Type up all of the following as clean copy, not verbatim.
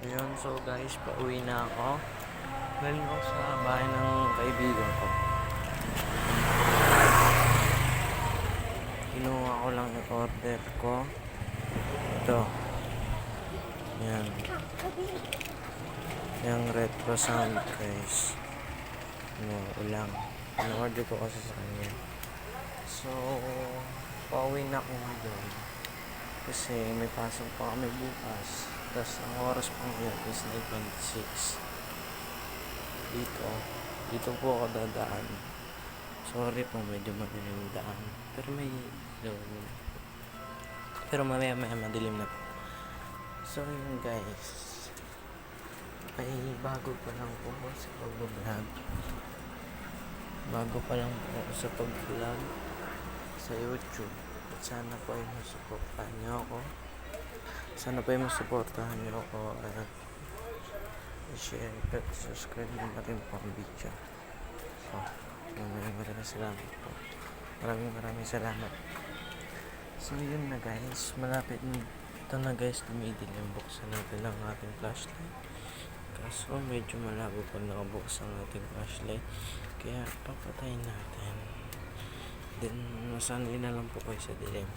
Ayun, so guys, pauwi na ako. Galing ako sa bahay ng kaibigan ko. Kinuha ko lang yung order ko. Ito. Yan. Yung red croissant guys. Ulang. In-order ko kasi sa kanya. So, pauwi na ako ngayon. Kasi may pasok pa kami bukas. Tapos ang oras pa ngayon is 9:26. Dito po ako dadaan. Sorry po, medyo madilim yung daan. Pero may ilaw. Pero mamaya madilim na po. So yun guys. Ay bago pa lang po ako sa pag-vlog. Bago pa lang po ako sa pag-vlog sa YouTube. At sana po ay masuportahan niyo ako. Sana po ay masuportahan niyo ako at i-share at subscribe na rin po ang video. So, maraming salamat po. Maraming salamat. So, yun na guys. Malapit ito na guys. Tumidilim. Buksan natin ang ating flashlight. Kaso, medyo malabo pa nakabukas ang ating flashlight. Kaya, papatayin natin. Then, masanay na lang po kayo sa dilim.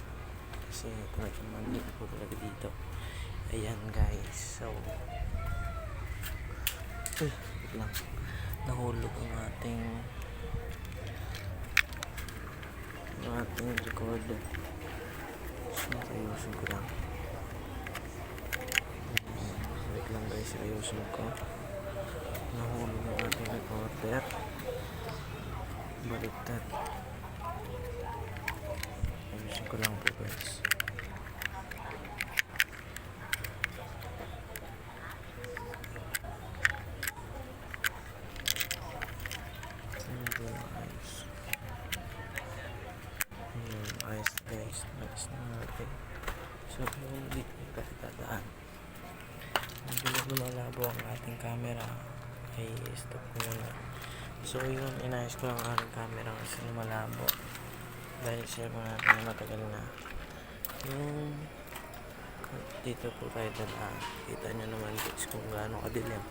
Kasi, talagang maliit po talaga dito. Ayan guys. So, wait lang. Nahulog ang ating recorder. So, ayusin ko lang. Wait lang guys, ayusin ko. Nahulog ang ating recorder. Baliktad. Ayusin ko lang po guys. Ayos guys, next na natin. So yung dito tayo dadaan. Medyo lumalabo ang ating camera, ay stop ko muna. So yun, inayos ko lang ang ating camera kasi lumalabo dahil share ko natin na matagal na. Yung dito po tayo dadaan. Kita nyo naman guys kung gaano kadilim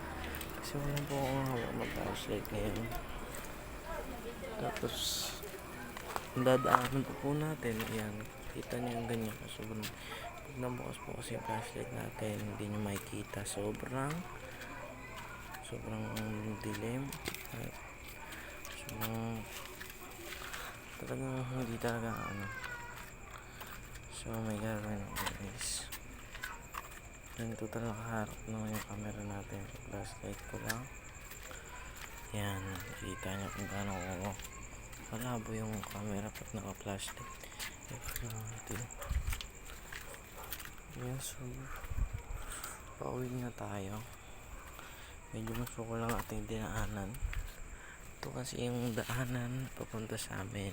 kasi wala po akong hawak mag-flashlight ngayon. Tapos dadaanan po natin. Ayan, kita nyo yung ganyan. Sobrang pag nabukas po kasi yung flashlight natin, hindi nyo makikita. Sobrang dilim. Sobrang talagang hindi talaga so may gagawin ako guys. Ganito talaga harap naman yung camera natin. Flashlight ko lang. Yan, kita nyo kung gaano ko malabo yung camera pag naka-flashlight. Yan, so pauwi na tayo. Medyo masuko lang ating dinaanan. Ito kasi yung daanan papunta sa amin.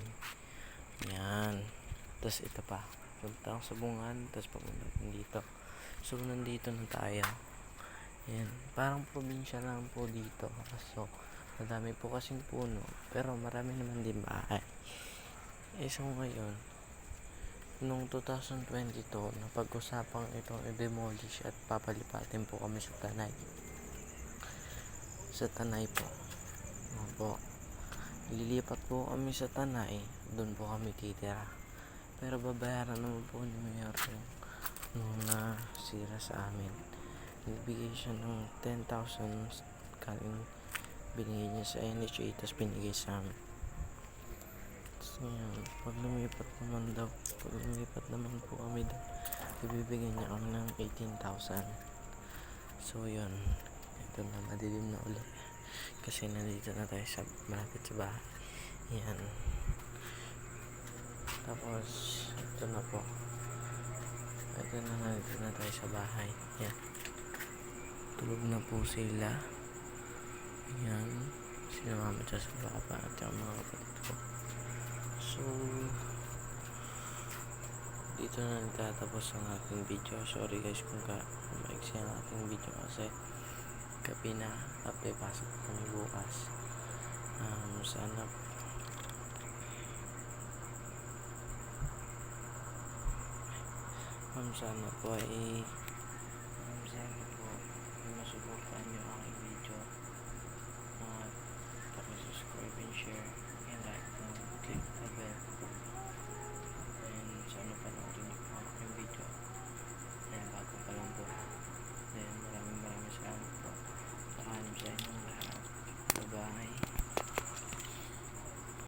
Yan. Tapos ito pa. Punta ako sa Bungan. Tapos papunta dito. So nandito na tayo. Yan. Parang probinsya lang po dito. So madami po kasing puno. Pero marami naman din bahay. So ngayon, nung 2022, napag-usapang itong i-demolish at papalipatin po kami sa Tanay. Sa Tanay po. Opo. Lilipat po kami sa Tanay. Doon po kami titira. Pero babayaran naman po ni Mayor nung nasira sa amin. Nagbigay siya ng 10,000 kaling binigay niya sa NHA tapos binigay sa amin. So yun, pag lumipat naman po kami doon, ibibigay niya kami ng 18,000. So yun, ito na, madilim na ulit kasi nandito na tayo sa malapit sa bahay. Yan, tapos ito na po, nandito na tayo sa bahay. Yan, tulog na po sila. Yan, sila mama siya sa papa at yung mga kapatid ko. So dito na nagtatapos ang aking video. Sorry guys kung maiksi ang aking video kasi gabi na, update pasok kami bukas. Sana po ay